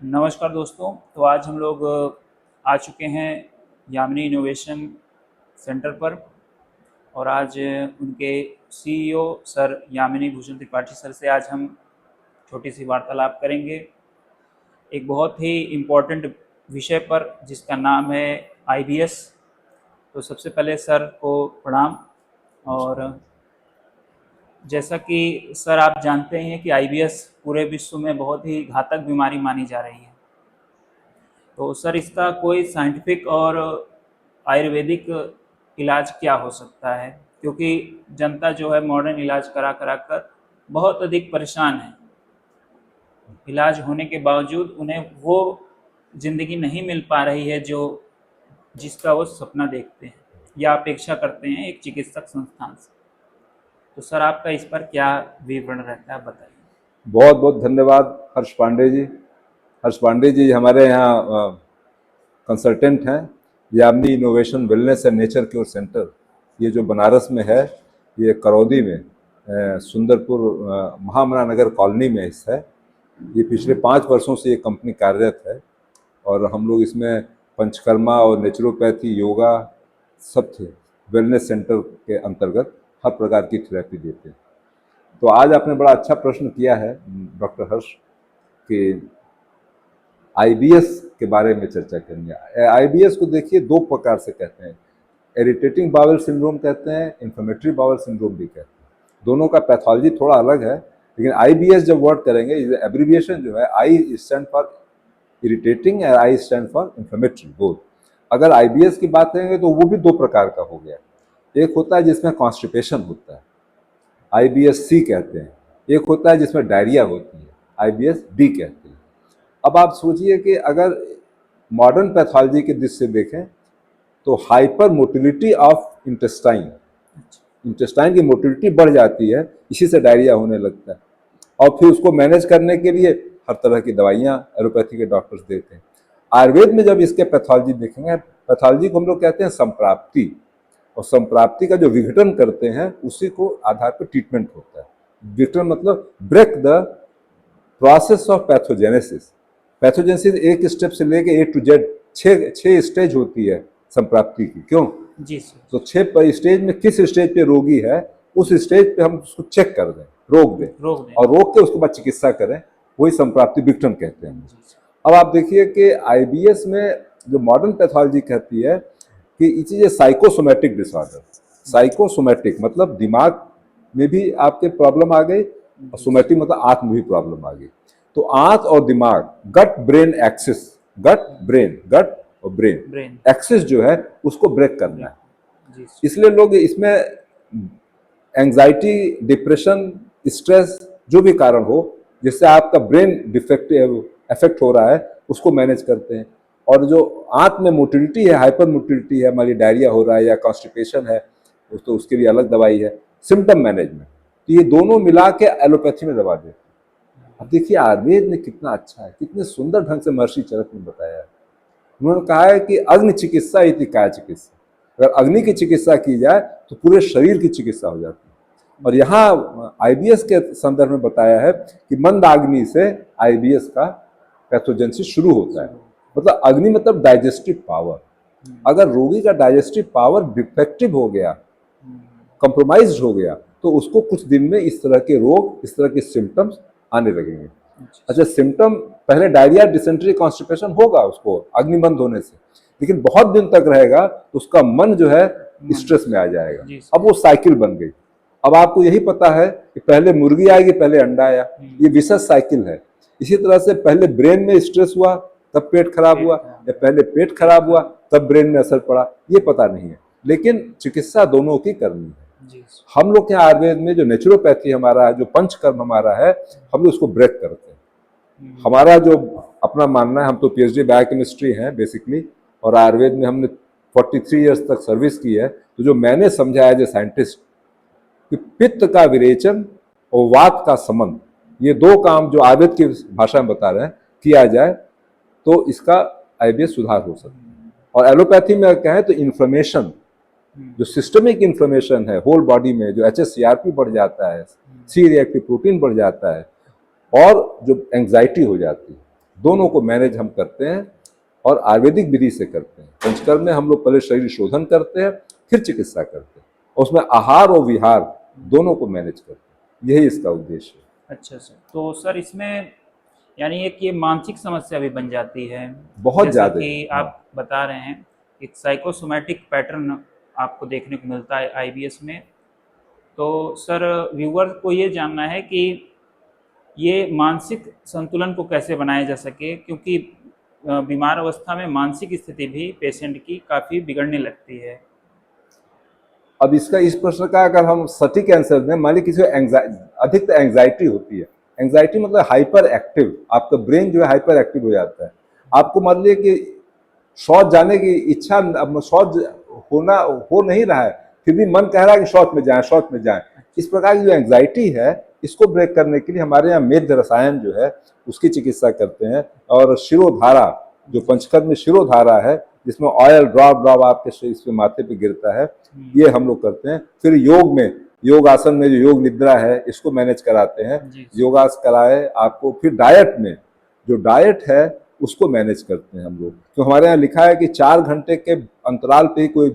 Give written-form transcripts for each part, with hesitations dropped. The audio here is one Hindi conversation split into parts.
नमस्कार दोस्तों। तो आज हम लोग आ चुके हैं यामिनी इनोवेशन सेंटर पर और आज उनके CEO sir Yamini Bhushan Tripathi sir से आज हम छोटी सी वार्तालाप करेंगे एक बहुत ही इम्पोर्टेंट विषय पर जिसका नाम है आईबीएस। तो सबसे पहले सर को प्रणाम। और जैसा कि सर आप जानते हैं कि आईबीएस पूरे विश्व में बहुत ही घातक बीमारी मानी जा रही है। तो सर इसका कोई साइंटिफिक और आयुर्वेदिक इलाज क्या हो सकता है, क्योंकि जनता जो है मॉडर्न इलाज करा करा कर बहुत अधिक परेशान है। इलाज होने के बावजूद उन्हें वो ज़िंदगी नहीं मिल पा रही है जो जिसका वो सपना देखते हैं या अपेक्षा करते हैं एक चिकित्सक संस्थान से। तो सर आपका इस पर क्या विवरण रहता है, बताइए। बहुत बहुत धन्यवाद हर्ष पांडे जी। हर्ष पांडे जी हमारे यहाँ कंसल्टेंट हैं Yamini innovation wellness and nature cure centre. ये जो बनारस में है, ये करौदी में सुंदरपुर महामना नगर कॉलोनी में है। ये पिछले 5 वर्षों से ये कंपनी कार्यरत है और हम लोग इसमें पंचकर्मा और नेचुरोपैथी, योगा सब थे वेलनेस सेंटर के अंतर्गत हर प्रकार की थेरेपी देते हैं। तो आज आपने बड़ा अच्छा प्रश्न किया है डॉक्टर हर्ष कि आईबीएस के बारे में चर्चा करेंगे। आईबीएस को देखिए 2 प्रकार से कहते हैं, इरिटेटिंग बाउल सिंड्रोम कहते हैं, इन्फ्लेमेटरी बाउल सिंड्रोम भी कहते हैं। दोनों का पैथोलॉजी थोड़ा अलग है, लेकिन आईबीएस जब वर्ड करेंगे, एब्रीविएशन जो है, आई स्टैंड फॉर इरिटेटिंग और I stand for inflammatory both. अगर आईबीएस की बात करेंगे तो वो भी 2 प्रकार का हो गया। एक होता है जिसमें कॉन्स्टिपेशन होता है, आईबीएस सी कहते हैं। एक होता है जिसमें डायरिया होती है, आईबीएस डी कहते हैं। अब आप सोचिए कि अगर मॉडर्न पैथोलॉजी की दृष्टि से देखें तो हाइपर मोटिलिटी ऑफ इंटेस्टाइन की मोटिलिटी बढ़ जाती है, इसी से डायरिया होने लगता है। और फिर उसको मैनेज करने के लिए हर तरह की दवाइयाँ एलोपैथी के डॉक्टर्स देते हैं। आयुर्वेद में जब इसके पैथोलॉजी देखेंगे, पैथोलॉजी को हम लोग कहते हैं संप्राप्ति, और संप्राप्ति का जो विघटन करते हैं उसी को आधार पर ट्रीटमेंट होता है। विघटन मतलब break the process of pathogenesis. Pathogenesis एक स्टेप से लेके ए टू जेड 6 स्टेज होती है संप्राप्ति की। क्यों जी सर। तो 6 स्टेज में किस स्टेज पे रोगी है, उस स्टेज पे हम उसको चेक कर दें, रोक दें और रोक के उसके बाद चिकित्सा करें, वही संप्राप्ति विघटन कहते हैं। अब आप देखिए कि आईबीएस में जो मॉडर्न पैथोलॉजी कहती है कि it is a psychosomatic disorder. Psychosomatic मतलब दिमाग में भी आपके प्रॉब्लम आ गई, और सोमैटिक मतलब आंख में भी प्रॉब्लम आ गई। तो आंख और दिमाग, गट ब्रेन एक्सिस, गट और ब्रेन एक्सिस जो है उसको ब्रेक करना है। इसलिए लोग इसमें एंजाइटी, डिप्रेशन, स्ट्रेस जो भी कारण हो जिससे आपका ब्रेन डिफेक्टिव इफेक्ट हो रहा है उसको मैनेज करते हैं। और जो आंत में मोटिलिटी है, हाइपर मोटिलिटी है, हमारी डायरिया हो रहा है या कॉन्स्टिपेशन है, तो उसके लिए अलग दवाई है। सिम्टम मैनेजमेंट, तो ये दोनों मिला के एलोपैथी में दवा देते हैं। अब देखिए आयुर्वेद ने कितना अच्छा है, कितने सुंदर ढंग से महर्षि चरक ने बताया है। उन्होंने कहा है कि अग्नि चिकित्सा इति काय चिकित्सा। अगर अग्नि की चिकित्सा की जाए तो पूरे शरीर की चिकित्सा हो जाती है। और यहाँ आईबीएस के संदर्भ में बताया है कि मंदाग्नि से आईबीएस का पैथोजेनेसिस शुरू होता है। मतलब अग्नि मतलब डाइजेस्टिव पावर। अगर रोगी का डाइजेस्टिव पावर डिफेक्टिव हो गया, कंप्रोमाइज्ड हो गया, तो उसको कुछ दिन में इस तरह के रोग, इस तरह के सिम्टम्स आने लगेंगे। अच्छा, सिम्टम पहले डायरिया, डिसेंट्री, कॉन्स्टिपेशन होगा उसको अग्निबंध होने से, लेकिन बहुत दिन तक रहेगा तो उसका मन जो है स्ट्रेस में आ जाएगा। अब वो साइकिल बन गई। अब आपको यही पता है कि पहले मुर्गी आएगी, पहले अंडा आया, ये विशेष साइकिल है। इसी तरह से पहले ब्रेन में स्ट्रेस हुआ तब पेट खराब हुआ, या पहले पेट खराब हुआ तब ब्रेन में असर पड़ा, ये पता नहीं है। लेकिन चिकित्सा दोनों की करनी है। हम लोग के आयुर्वेद में जो नेचुरोपैथी हमारा है, जो पंचकर्म हमारा है, हम लोग उसको ब्रेक करते हैं। हमारा जो अपना मानना है, हम तो पीएचडी बायोकेमिस्ट्री हैं बेसिकली, और आयुर्वेद में हमने 43 इयर्स तक सर्विस की है। तो जो मैंने समझा एज ए साइंटिस्ट कि पित्त का विरेचन और वात का समन, ये 2 काम जो आयुर्वेद की भाषा में बता रहे हैं, किया जाए तो इसका आईबीएस सुधार हो सकता है। और एलोपैथी में कहें तो इन्फ्लेमेशन, जो सिस्टमिक इन्फ्लेमेशन है होल बॉडी में, जो एचएससीआरपी बढ़ जाता है, सी रिएक्टिव प्रोटीन बढ़ जाता है, और जो एंग्जाइटी हो जाती है, दोनों को मैनेज हम करते हैं और आयुर्वेदिक विधि से करते हैं। पंचकर्म में हम लोग पहले शरीर शोधन करते हैं, फिर चिकित्सा करते हैं, और उसमें आहार और विहार दोनों को मैनेज करते हैं। यही इसका उद्देश्य है। अच्छा सर, तो सर इसमें यानी एक ये मानसिक समस्या भी बन जाती है, बहुत जैसा ज्यादा। कि आप बता रहे हैं, एक साइकोसोमैटिक पैटर्न आपको देखने को मिलता है आईबीएस में। तो सर व्यूअर को ये जानना है कि ये मानसिक संतुलन को कैसे बनाया जा सके, क्योंकि बीमार अवस्था में मानसिक स्थिति भी पेशेंट की काफ़ी बिगड़ने लगती है। अब इसका इस प्रश्न का अगर हम सटीक आंसर दें, मान लीजिए किसी को अधिक एंग्जाइटी होती है। एंग्जाइटी मतलब हाइपर एक्टिव, आपका ब्रेन जो है हाइपर एक्टिव हो जाता है। आपको मान लीजिए कि शौच जाने की इच्छा, शौच होना हो नहीं रहा है, फिर भी मन कह रहा है कि शौच में जाएं, शौच में जाएं। इस प्रकार की जो एंग्जाइटी है, इसको ब्रेक करने के लिए हमारे यहाँ मेध रसायन जो है उसकी चिकित्सा करते हैं। और शिरोधारा, जो पंचकर्म में शिरोधारा है, जिसमें ऑयल ड्रॉप ड्रॉप आपके शरीर पे माथे पे गिरता है, ये हम लोग करते हैं। फिर योग में, योगासन में जो योग निद्रा है, इसको मैनेज कराते हैं, योगास कराए आपको। फिर डाइट में, जो डाइट है उसको मैनेज करते हैं हम लोग। तो हमारे यहाँ लिखा है कि 4 घंटे के अंतराल पे ही कोई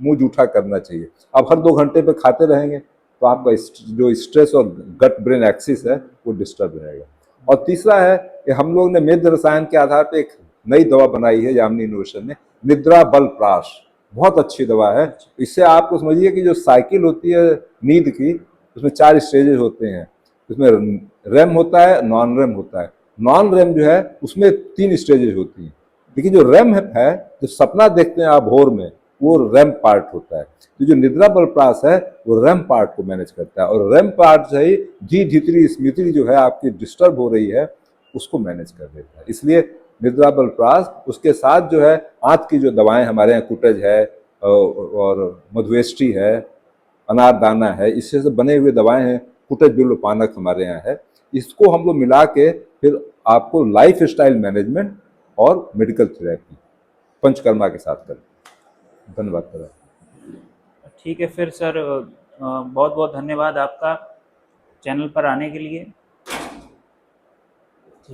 मुंह जूठा करना चाहिए। अब हर 2 घंटे पे खाते रहेंगे तो आपका जो स्ट्रेस और गट ब्रेन एक्सिस है वो डिस्टर्ब रहेगा। और तीसरा है कि हम लोग ने मेध रसायन के आधार पे एक नई दवा बनाई है यामिनी इनोवेशन ने, निद्रा बल प्राश। बहुत अच्छी दवा है। इससे आपको समझिए कि जो साइकिल होती है नींद की, उसमें 4 स्टेजेस होते हैं। उसमें रेम होता है, नॉन रेम होता है। नॉन रेम जो है उसमें 3 स्टेजेस होती हैं, लेकिन जो रेम है, जो सपना देखते हैं आप भोर में, वो रेम पार्ट होता है। तो जो निद्रा बल प्राश है वो रेम पार्ट को मैनेज करता है, और रेम पार्ट से ही धी धित्री स्मृति जो है आपकी डिस्टर्ब हो रही है उसको मैनेज कर देता है। इसलिए निद्रा बल प्राश, उसके साथ जो है आंत की जो दवाएं हमारे यहाँ कुटज है और मधुएष्टि है, अनारदाना है, इससे से बने हुए दवाएं हैं, कुटज बिल्व पानक हमारे यहाँ है। इसको हम लोग मिला के फिर आपको लाइफ स्टाइल मैनेजमेंट और मेडिकल थेरेपी पंचकर्मा के साथ करें। धन्यवाद सर। ठीक है, फिर सर बहुत बहुत धन्यवाद आपका चैनल पर आने के लिए।